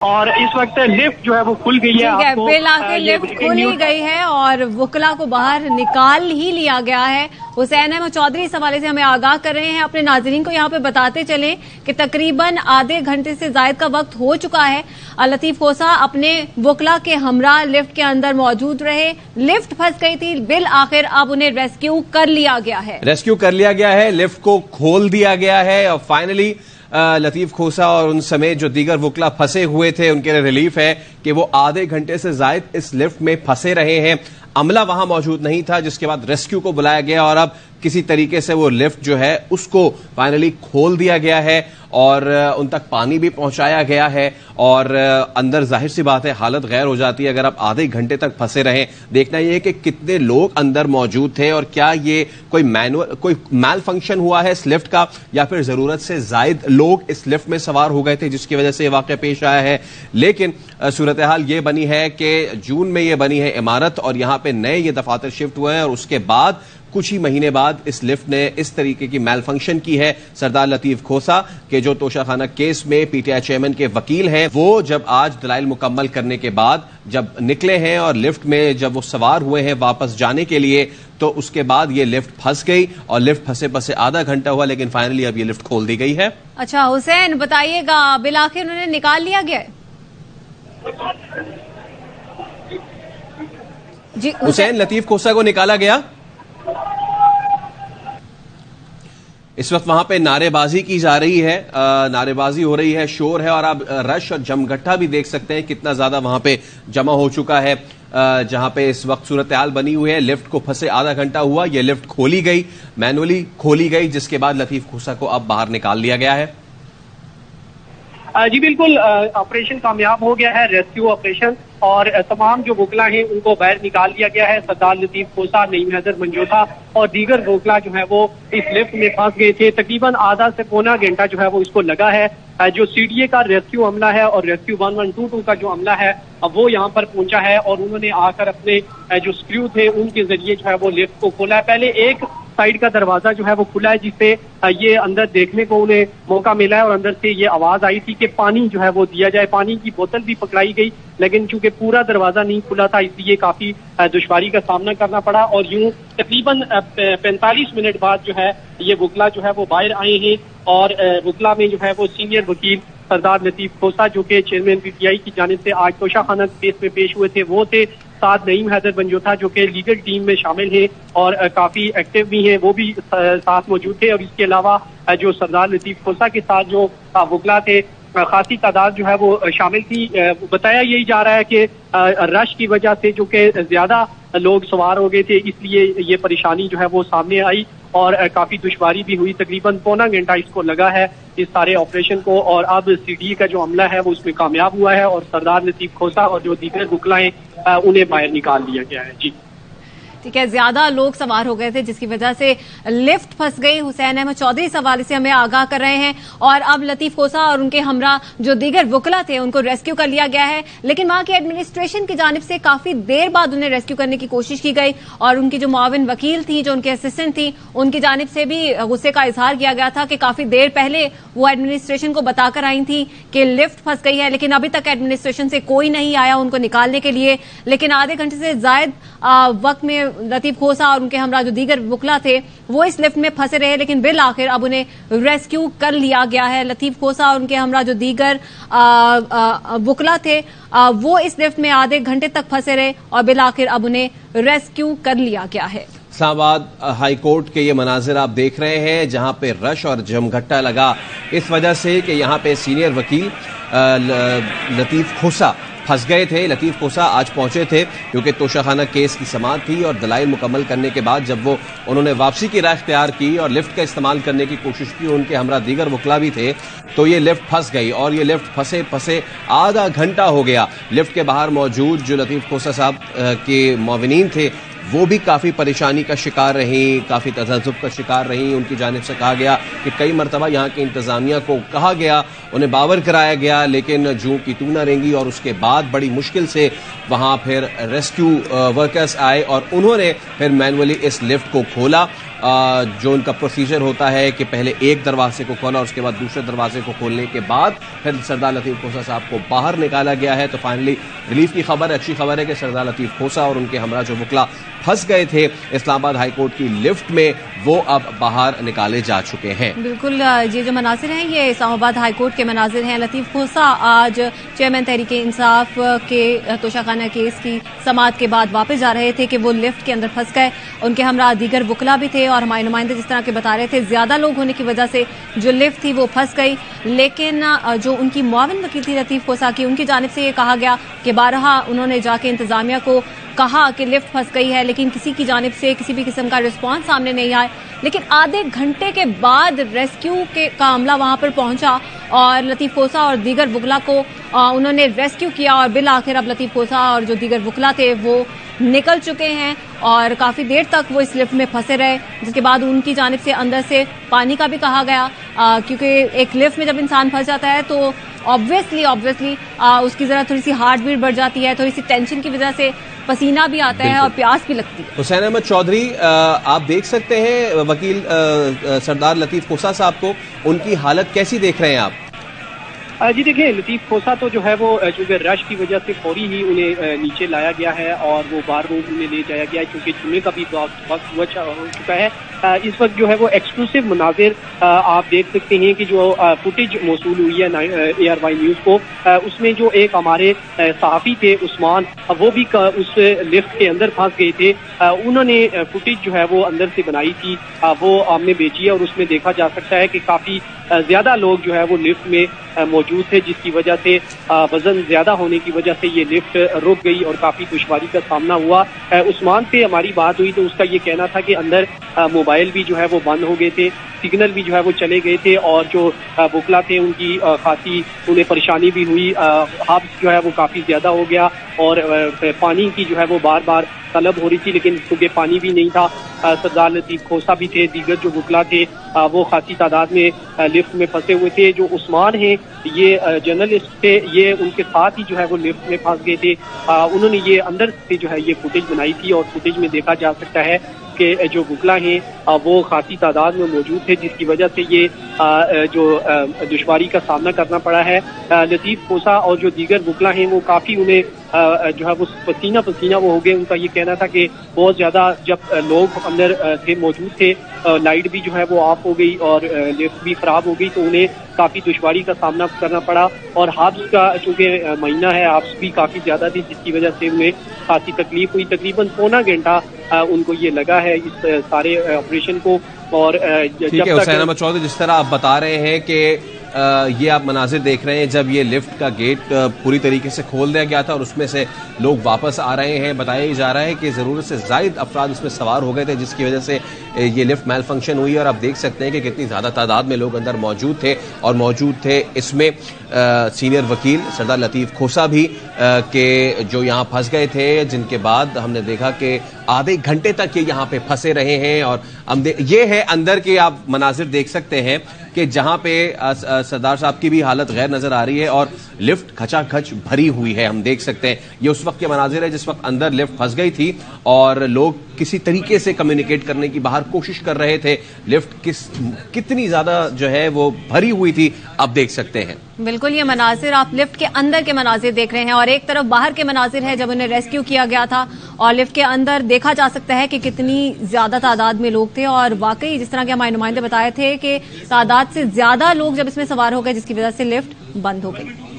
और इस वक्त लिफ्ट जो है वो खुल गई है। बिल आके लिफ्ट खुल ही गई है और वुकला को बाहर निकाल ही लिया गया है। हुसैन अहमद चौधरी इस हवाले से हमें आगाह कर रहे हैं। अपने नाजरीन को यहाँ पे बताते चले कि तकरीबन आधे घंटे से जायद का वक्त हो चुका है। लतीफ खोसा अपने वुकला के हमरा लिफ्ट के अंदर मौजूद रहे। लिफ्ट फंस गई थी, बिल आखिर अब उन्हें रेस्क्यू कर लिया गया है। लिफ्ट को खोल दिया गया है और फाइनली लतीफ खोसा और उन समेत जो दीगर वुकला फंसे हुए थे उनके लिए रिलीफ है कि वो आधे घंटे से जायद इस लिफ्ट में फंसे रहे हैं। अमला वहां मौजूद नहीं था, जिसके बाद रेस्क्यू को बुलाया गया और अब किसी तरीके से वो लिफ्ट जो है उसको फाइनली खोल दिया गया है और उन तक पानी भी पहुंचाया गया है। और अंदर जाहिर सी बात है हालत गैर हो जाती है अगर आप आधे घंटे तक फंसे रहें। देखना यह है कि कितने लोग अंदर मौजूद थे और क्या ये कोई मैल फंक्शन हुआ है इस लिफ्ट का, या फिर जरूरत से जायद लोग इस लिफ्ट में सवार हो गए थे जिसकी वजह से ये वाकया पेश आया है। लेकिन सूरत हाल ये बनी है कि जून में ये बनी है इमारत और यहां पे नए ये दफातर शिफ्ट हुए हैं और उसके बाद कुछ ही महीने बाद इस लिफ्ट ने इस तरीके की मैल फंक्शन की है। सरदार लतीफ खोसा के जो तोशाखाना केस में पीटीआई चेयरमैन के वकील हैं, वो जब आज दलाइल मुकम्मल करने के बाद जब निकले हैं और लिफ्ट में जब वो सवार हुए हैं वापस जाने के लिए, तो उसके बाद ये लिफ्ट फंस गई और लिफ्ट फंसे आधा घंटा हुआ, लेकिन फाइनली अब ये लिफ्ट खोल दी गई है। अच्छा हुसैन बताइएगा, बिल आखिर उन्होंने निकाल लिया गया है? जी हुसैन, लतीफ खोसा को निकाला गया। इस वक्त वहां पे नारेबाजी की जा रही है, नारेबाजी हो रही है, शोर है और आप रश और जमघट्टा भी देख सकते हैं कितना ज्यादा वहां पे जमा हो चुका है। जहां पे इस वक्त सूरत हाल बनी हुई है, लिफ्ट को फंसे आधा घंटा हुआ, ये लिफ्ट खोली गई, मैनुअली खोली गई, जिसके बाद लतीफ खोसा को अब बाहर निकाल लिया गया है। जी बिल्कुल, ऑपरेशन कामयाब हो गया है, रेस्क्यू ऑपरेशन, और तमाम जो वुकला हैं उनको बाहर निकाल लिया गया है। सरदार लतीफ खोसा, नईम हैदर मंजोता और दीगर वुकला जो है वो इस लिफ्ट में फंस गए थे। तकरीबन आधा से पौना घंटा जो है वो इसको लगा है। जो सीडीए का रेस्क्यू अमला है और रेस्क्यू 1122 का जो अमला है वो यहाँ पर पहुंचा है और उन्होंने आकर अपने जो स्क्रू थे उनके जरिए जो है वो लिफ्ट को खोला है। पहले एक साइड का दरवाजा जो है वो खुला है जिससे ये अंदर देखने को उन्हें मौका मिला है और अंदर से ये आवाज आई थी कि पानी जो है वो दिया जाए। पानी की बोतल भी पकड़ाई गई, लेकिन चूंकि पूरा दरवाजा नहीं खुला था इसलिए काफी दुश्वारी का सामना करना पड़ा और यूं तकरीबन 45 मिनट बाद जो है ये वुकला जो है वो बाहर आए हैं और वुकला में जो है वो सीनियर वकील सरदार लतीफ खोसा जो कि चेयरमैन पीटीआई की जानिब से आज तोशाखाना केस में पेश हुए थे वो थे। साथ नईम हैदर मंजोता जो कि लीगल टीम में शामिल हैं और काफी एक्टिव भी हैं, वो भी साथ मौजूद थे। और इसके अलावा जो सरदार लतीफ खोसा के साथ जो वुकला थे खासी तादाद जो है वो शामिल थी। बताया यही जा रहा है कि रश की वजह से जो कि ज्यादा लोग सवार हो गए थे इसलिए ये परेशानी जो है वो सामने आई और काफी दुश्वारी भी हुई। तकरीबन पौना घंटा इसको लगा है इस सारे ऑपरेशन को और अब सीडीए का जो अमला है वो उसमें कामयाब हुआ है और सरदार लतीफ खोसा और जो दीगर वुकला हैं उन्हें बाहर निकाल लिया गया है। जी ठीक है, ज्यादा लोग सवार हो गए थे जिसकी वजह से लिफ्ट फंस गई। हुसैन अहमद चौधरी इस हवाले से हमें आगाह कर रहे हैं और अब लतीफ खोसा और उनके हमरा जो दीगर वुकला थे उनको रेस्क्यू कर लिया गया है, लेकिन वहां की एडमिनिस्ट्रेशन की जानिब से काफी देर बाद उन्हें रेस्क्यू करने की कोशिश की गई और उनकी जो मुआविन वकील थी, जो उनके असिस्टेंट थी, उनकी जानिब से भी गुस्से का इजहार किया गया था कि काफी देर पहले वो एडमिनिस्ट्रेशन को बताकर आई थी कि लिफ्ट फंस गई है, लेकिन अभी तक एडमिनिस्ट्रेशन से कोई नहीं आया उनको निकालने के लिए। लेकिन आधे घंटे से जायद वक्त में लतीफ खोसा और उनके हमरा जो दीगर वुकला थे वो इस लिफ्ट में फंसे रहे, लेकिन बिल आखिर अब उन्हें रेस्क्यू कर लिया गया है। लतीफ खोसा और उनके हमरा जो दीगर वुकला थे वो इस लिफ्ट में आधे घंटे तक फंसे रहे और बिल आखिर अब उन्हें रेस्क्यू कर लिया गया है। इस्लामाबाद हाई कोर्ट के ये मनाजिर आप देख रहे हैं जहां पे रश और जमघट्टा लगा इस वजह से कि यहां पे सीनियर वकील लतीफ खोसा फंस गए थे। लतीफ खोसा आज पहुंचे थे क्योंकि तोशाखाना केस की समाअत थी और दलाइल मुकम्मल करने के बाद जब उन्होंने वापसी की राह इख्तियार की और लिफ्ट का इस्तेमाल करने की कोशिश की, उनके हमरा दीगर वुकला भी थे, तो ये लिफ्ट फंस गई और ये लिफ्ट फंसे आधा घंटा हो गया। लिफ्ट के बाहर मौजूद जो लतीफ खोसा साहब के मुआविनीन थे वो भी काफ़ी परेशानी का शिकार रही, काफ़ी तज़ब्ज़ुब का शिकार रही। उनकी जानिब से कहा गया कि कई मरतबा यहाँ की इंतज़ामिया को कहा गया, उन्हें बावर कराया गया, लेकिन जूं की तू न रेंगी और उसके बाद बड़ी मुश्किल से वहाँ फिर रेस्क्यू वर्कर्स आए और उन्होंने फिर मैनुअली इस लिफ्ट को खोला जो उनका प्रोसीजर होता है कि पहले एक दरवाजे को खोला और उसके बाद दूसरे दरवाजे को खोलने के बाद फिर सरदार लतीफ खोसा साहब को बाहर निकाला गया है। तो फाइनली रिलीफ की खबर, अच्छी खबर है कि सरदार लतीफ खोसा और उनके हमरा जो वकला फंस गए थे इस्लामाबाद हाईकोर्ट की लिफ्ट में, वो अब बाहर निकाले जा चुके हैं। बिल्कुल, ये जो मनाजिर हैं ये इस्लामाबाद हाईकोर्ट के मनाजिर हैं। लतीफ खोसा आज चेयरमैन तहरीक इंसाफ के तोशाखाना केस की समाअत के बाद वापस जा रहे थे कि वो लिफ्ट के अंदर फंस गए। उनके हमरा दीगर वकला भी थे और हमारे नुमाइंदे जिस तरह के बता रहे थे ज्यादा लोग होने की वजह से जो लिफ्ट थी वो फंस गई। लेकिन जो उनकी मुआविन वकील थी लतीफ खोसा की, उनकी जानिब से ये कहा गया कि बारहा उन्होंने जाके इंतजामिया को कहा कि लिफ्ट फंस गई है, लेकिन किसी की जानिब से किसी भी किस्म का रिस्पांस सामने नहीं आया। लेकिन आधे घंटे के बाद रेस्क्यू का अमला वहां पर पहुंचा और लतीफ खोसा और दीगर वकला को उन्होंने रेस्क्यू किया और बिल आखिर अब लतीफ खोसा और जो दीगर वकला थे वो निकल चुके हैं और काफी देर तक वो इस लिफ्ट में फंसे रहे, जिसके बाद उनकी जानिब से अंदर से पानी का भी कहा गया, क्योंकि एक लिफ्ट में जब इंसान फंस जाता है तो ऑब्वियसली उसकी जरा थोड़ी सी हार्ट बीट बढ़ जाती है, थोड़ी सी टेंशन की वजह से पसीना भी आता है और प्यास भी लगती है। हुसैन अहमद चौधरी, आप देख सकते हैं वकील सरदार लतीफ खोसा साहब को, उनकी हालत कैसी देख रहे हैं आप? जी देखिए, लतीफ खोसा तो जो है वो चूंकि रश की वजह से फौरी ही उन्हें नीचे लाया गया है और वो बार रूम उन्हें ले जाया गया है, क्योंकि जुम्मे का भी वक्त हो चुका है। इस वक्त जो है वो एक्सक्लूसिव मनाजिर आप देख सकते हैं कि जो फुटेज मौसूल हुई है ARY न्यूज को, उसमें जो एक हमारे सहाफी थे उस्मान, वो भी उस लिफ्ट के अंदर फंस गए थे। उन्होंने फुटेज जो है वो अंदर से बनाई थी, वो हमने भेजी है और उसमें देखा जा सकता है कि काफी ज्यादा लोग जो है वो लिफ्ट में मौजूद थे, जिसकी वजह से वजन ज्यादा होने की वजह से ये लिफ्ट रुक गई और काफी दुश्वारी का सामना हुआ। उस्मान से हमारी बात हुई तो उसका ये कहना था कि अंदर मोबाइल भी जो है वो बंद हो गए थे, सिग्नल भी जो है वो चले गए थे और जो वकला थे उनकी खासी उन्हें परेशानी भी हुई। हाब्स जो है वो काफी ज्यादा हो गया और पानी की जो है वो बार बार तलब हो रही थी, लेकिन क्योंकि पानी भी नहीं था। सरदार लतीफ खोसा भी थे, दीगर जो वकला थे वो खासी तादाद में लिफ्ट में फंसे हुए थे। जो उस्मान हैं ये जर्नलिस्ट थे, ये उनके साथ ही जो है वो लिफ्ट में फंस गए थे। उन्होंने ये अंदर से जो है ये फुटेज बनाई थी और फुटेज में देखा जा सकता है कि जो वकला हैं वो खासी तादाद में मौजूद थे, जिसकी वजह से ये जो दुश्वारी का सामना करना पड़ा है। लतीफ खोसा और जो दीगर वकला हैं वो काफी उन्हें जो है वो पसीना पसीना वो हो गए। उनका ये कहना था कि बहुत ज्यादा जब लोग अंदर थे मौजूद थे, लाइट भी जो है वो ऑफ हो गई और लिफ्ट भी खराब हो गई, तो उन्हें काफी दुश्वारी का सामना करना पड़ा। और हाब्स का चूंकि महीना है, हाब्स भी काफी ज्यादा थी, जिसकी वजह से उन्हें खासी तकलीफ हुई। तकरीबन पौना घंटा उनको ये लगा है इस सारे ऑपरेशन को। और ठीक है हुसैन अहमद चौधरी, जिस तरह आप बता रहे हैं कि ये आप मनाजिर देख रहे हैं जब ये लिफ्ट का गेट पूरी तरीके से खोल दिया गया था और उसमें से लोग वापस आ रहे हैं। बताया जा रहा है कि ज़रूरत से ज़ायद अफराद उसमें सवार हो गए थे, जिसकी वजह से ये लिफ्ट मैल फंक्शन हुई। और आप देख सकते हैं कि कितनी ज़्यादा तादाद में लोग अंदर मौजूद थे और मौजूद थे इसमें सीनियर वकील सरदार लतीफ खोसा भी के जो यहाँ फंस गए थे, जिनके बाद हमने देखा कि आधे घंटे तक ये यहाँ पे फंसे रहे हैं। और ये है अंदर के आप मनाजिर देख सकते हैं कि जहां पे सरदार साहब की भी हालत गैर नजर आ रही है और लिफ्ट खचाखच भरी हुई है। हम देख सकते हैं ये उस वक्त के मनाजिर है जिस वक्त अंदर लिफ्ट फंस गई थी और लोग किसी तरीके से कम्युनिकेट करने की बाहर कोशिश कर रहे थे। लिफ्ट कितनी ज्यादा जो है वो भरी हुई थी, आप देख सकते हैं। बिल्कुल, ये मनाजिर आप लिफ्ट के अंदर के मनाजिर देख रहे हैं और एक तरफ बाहर के मनाजिर है जब उन्हें रेस्क्यू किया गया था और लिफ्ट के अंदर देखा जा सकता है कि कितनी ज्यादा तादाद में लोग थे। और वाकई जिस तरह के हमारे नुमाइंदे बताए थे कि तादाद से ज्यादा लोग जब इसमें सवार हो गए, जिसकी वजह से लिफ्ट बंद हो गई।